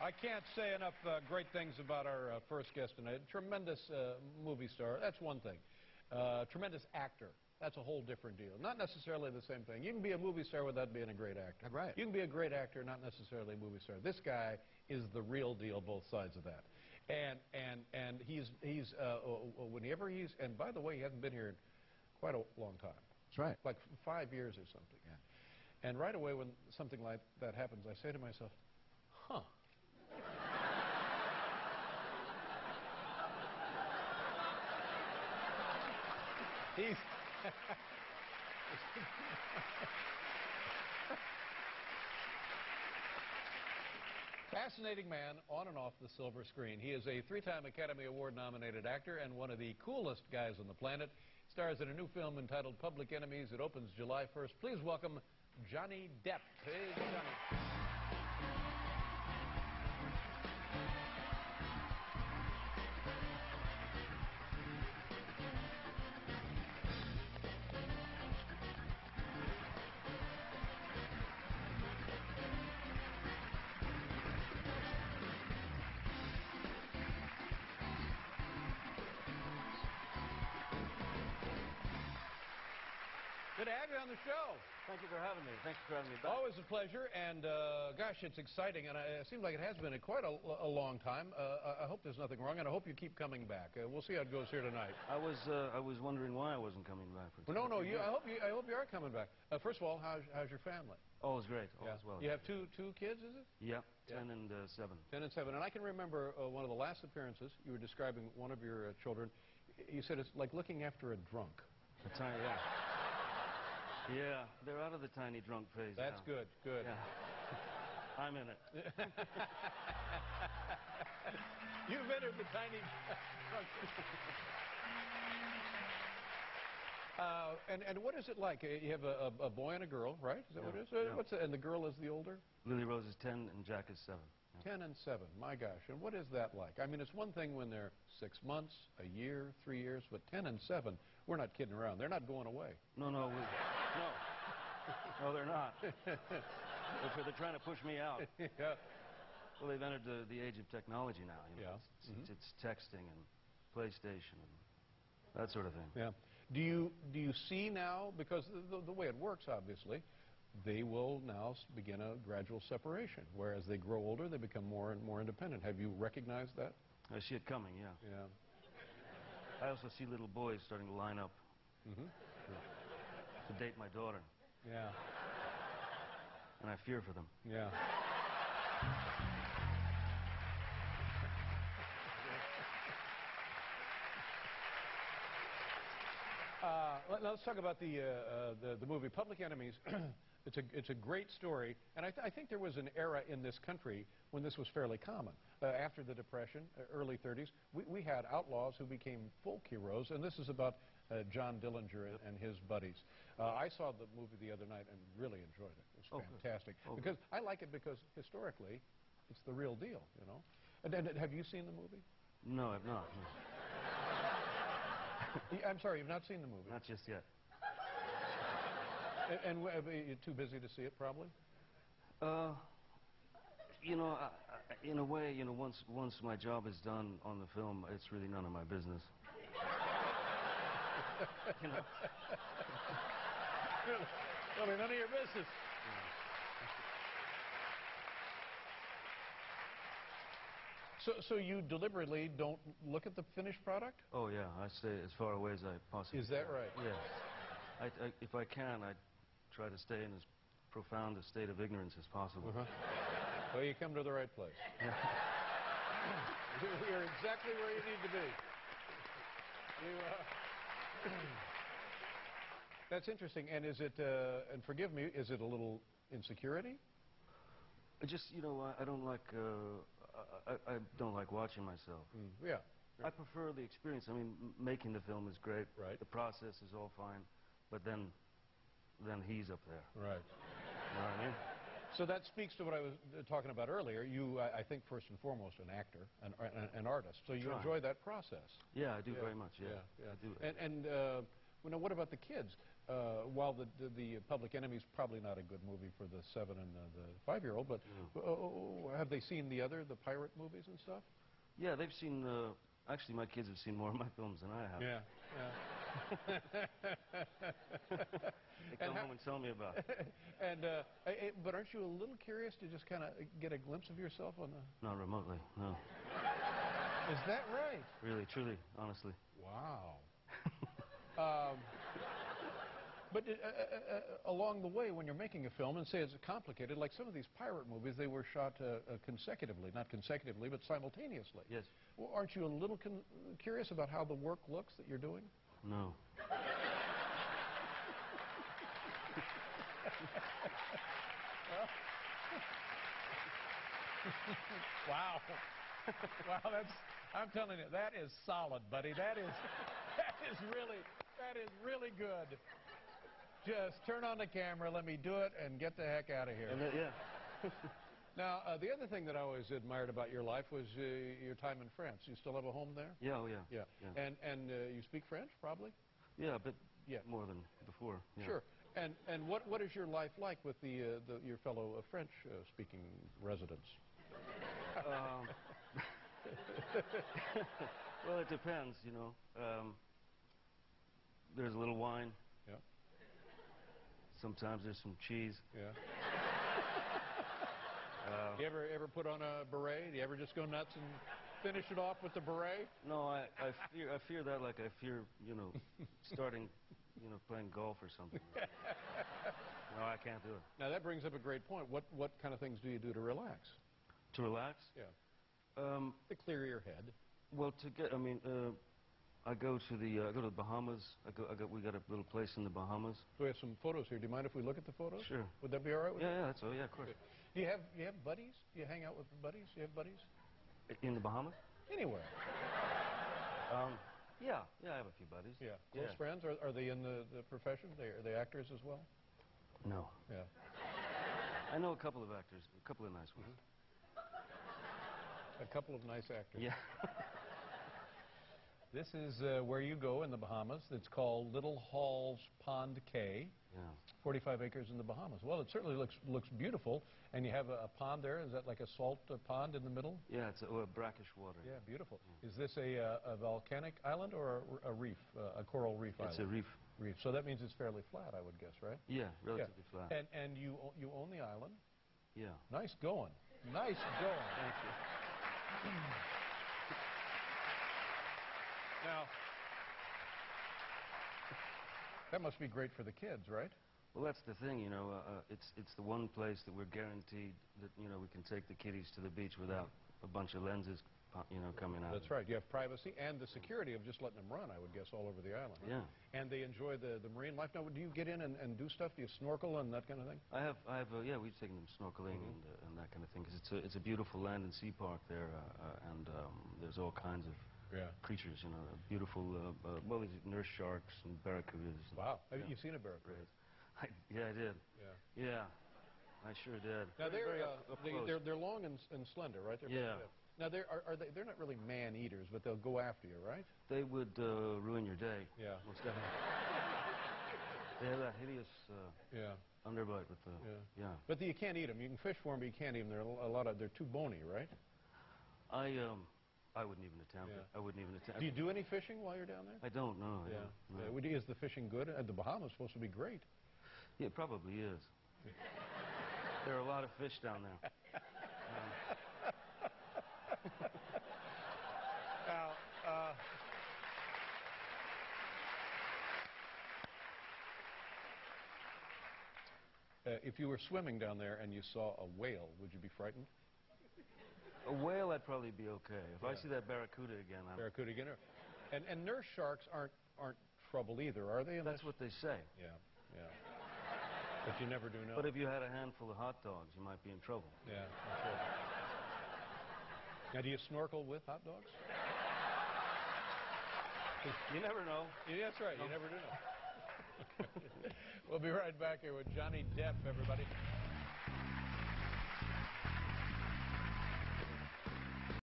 I can't say enough great things about our first guest tonight. Tremendous movie star. That's one thing. Tremendous actor. That's a whole different deal. Not necessarily the same thing. You can be a movie star without being a great actor. Right. You can be a great actor, not necessarily a movie star. This guy is the real deal, both sides of that. And he's whenever he's, and by the way, he hasn't been here in quite a long time. That's right. Like 5 years or something. Yeah. And right away when something like that happens, I say to myself, huh. He's fascinating man on and off the silver screen. He is a 3-time Academy Award-nominated actor and one of the coolest guys on the planet. Stars in a new film entitled Public Enemies. It opens July 1st. Please welcome Johnny Depp. Hey, Johnny. Good to have you on the show. Thank you for having me. Thanks for having me back. Always a pleasure, and gosh, it's exciting, and it seems like it has been quite a long time. I hope there's nothing wrong, and I hope you keep coming back. We'll see how it goes here tonight. I was wondering why I wasn't coming back. Well, no, I hope you are coming back. First of all, how's your family? All is great. All is well. You have two kids, is it? Yeah, 10 and 7. 10 and 7, and I can remember one of the last appearances. You were describing one of your children. You said it's like looking after a drunk. That's right. Yeah. Yeah, they're out of the tiny drunk phase. That's now. good, good. Yeah. I'm in it. You've entered the tiny drunk. And what is it like? You have a boy and a girl, right? Is that what it is? Yeah. And the girl is the older? Lily Rose is 10 and Jack is 7. Yeah. 10 and 7, my gosh. And what is that like? I mean, it's one thing when they're 6 months, a year, 3 years, but 10 and 7, we're not kidding around. They're not going away. No, no, they're not. They're trying to push me out. Yeah. Well, they've entered the age of technology now. You know? Yeah. It's texting and PlayStation and that sort of thing. Yeah. Do you see now, because the way it works, obviously, they will now begin a gradual separation. Whereas they grow older, they become more and more independent. Have you recognized that? I see it coming, yeah. Yeah. I also see little boys starting to line up to date my daughter. Yeah. And I fear for them. Yeah. Let's talk about the movie Public Enemies. It's a great story, and I think there was an era in this country when this was fairly common. After the Depression, early 30s, we had outlaws who became folk heroes, and this is about John Dillinger and his buddies. I saw the movie the other night and really enjoyed it. It was fantastic. Because I like it because historically, it's the real deal, you know. And have you seen the movie? No, I've not. I'm sorry, you've not seen the movie? Not just yet. And you're too busy to see it, probably? You know, in a way, you know, once my job is done on the film, it's really none of my business. You know. Really, none of your business. Yeah. So you deliberately don't look at the finished product? Oh yeah, I stay as far away as I possibly can. Is that right? Yes. If I can, I try to stay in as profound a state of ignorance as possible. Well, you come to the right place. You're exactly where you need to be. That's interesting. And is it, and forgive me, is it a little insecurity? Just, you know, I don't like, I don't like watching myself. Yeah. I prefer the experience. I mean, making the film is great. Right. The process is all fine, but then he's up there. Right. You know what I mean? So that speaks to what I was talking about earlier. You, I think, first and foremost, an actor, an artist. So you enjoy that process. Yeah, I do very much. Yeah, yeah. I do. And well, now, what about the kids? while the Public Enemy's probably not a good movie for the 7 and the 5-year-old, but have they seen the pirate movies and stuff? Yeah, they've seen. Actually, my kids have seen more of my films than I have. Yeah, yeah. They come home and tell me about it. And but aren't you a little curious to just kind of get a glimpse of yourself on the? Not remotely, no. Is that right? Really, truly, honestly. Wow. But along the way, when you're making a film, and say it's complicated, like some of these pirate movies, they were shot consecutively, not consecutively, but simultaneously. Yes. Well, aren't you a little curious about how the work looks that you're doing? No. Wow. Wow, I'm telling you, that is solid, buddy. That is really good. Just turn on the camera, let me do it, and get the heck out of here. Yeah. Now, the other thing that I always admired about your life was your time in France. You still have a home there? Yeah, oh yeah. Yeah. And you speak French, probably? Yeah, but more than before. Yeah. Sure. And what is your life like with your fellow French-speaking residents? Well, it depends, you know. There's a little wine. Yeah. Sometimes there's some cheese. Yeah. Do you ever put on a beret? Do you ever just go nuts and finish it off with the beret? No, I fear that like I fear, you know, starting, you know, playing golf or something. No, I can't do it. Now that brings up a great point. What kind of things do you do to relax? To relax? Yeah. To clear your head. Well, I go to the Bahamas. We got a little place in the Bahamas. We have some photos here. Do you mind if we look at the photos? Sure. Would that be all right with you? Yeah, that's all. Yeah, of course. Do you have buddies? Do you hang out with buddies? Do you have buddies? In the Bahamas? Anywhere. Yeah, I have a few buddies. Yeah. Close friends? Are they in the profession? Are they actors as well? No. Yeah. I know a couple of actors, a couple of nice ones. A couple of nice actors. Yeah. This is where you go in the Bahamas. It's called Little Halls Pond Cay. Yeah. 45 acres in the Bahamas. Well, it certainly looks beautiful. And you have a pond there. Is that like a salt pond in the middle? Yeah, it's a brackish water. Yeah, beautiful. Yeah. Is this a volcanic island or a reef, a coral reef island? It's a reef. Reef. So that means it's fairly flat, I would guess, right? Yeah, relatively flat. And you own the island? Yeah. Nice going. Nice going. Thank you. Now, that must be great for the kids, right? Well, that's the thing, you know. It's the one place that we're guaranteed that, you know, we can take the kiddies to the beach without a bunch of lenses, you know, coming out. That's right. You have privacy and the security of just letting them run, I would guess, all over the island. Huh? Yeah. And they enjoy the marine life. Now, do you get in and do stuff? Do you snorkel and that kind of thing? Yeah, we've taken them snorkeling and that kind of thing, because it's a beautiful land and sea park there, and there's all kinds of creatures, you know, beautiful, well, there's nurse sharks and barracudas. Wow. You've seen a barracuda? Yeah, I did. Yeah, I sure did. Now they're long and slender, right? Yeah. Now they're not really man eaters, but they'll go after you, right? They would ruin your day. Yeah. Most definitely. They have that hideous underbite with the But you can't eat them. You can fish for them, but you can't eat them. They're too bony, right? I wouldn't even attempt it. I wouldn't even attempt. Do you do any fishing while you're down there? I don't know. No. Is the fishing good? The Bahamas supposed to be great. Yeah, it probably is. There are a lot of fish down there. Now, if you were swimming down there and you saw a whale, would you be frightened? A whale, I'd probably be okay. If I see that barracuda again, barracuda again. And nurse sharks aren't trouble either, are they? That's what they say. Yeah. But you never do know. But if you had a handful of hot dogs, you might be in trouble. Yeah, that's right. Now, do you snorkel with hot dogs? You never know. Yeah, that's right. You never do know. We'll be right back here with Johnny Depp, everybody.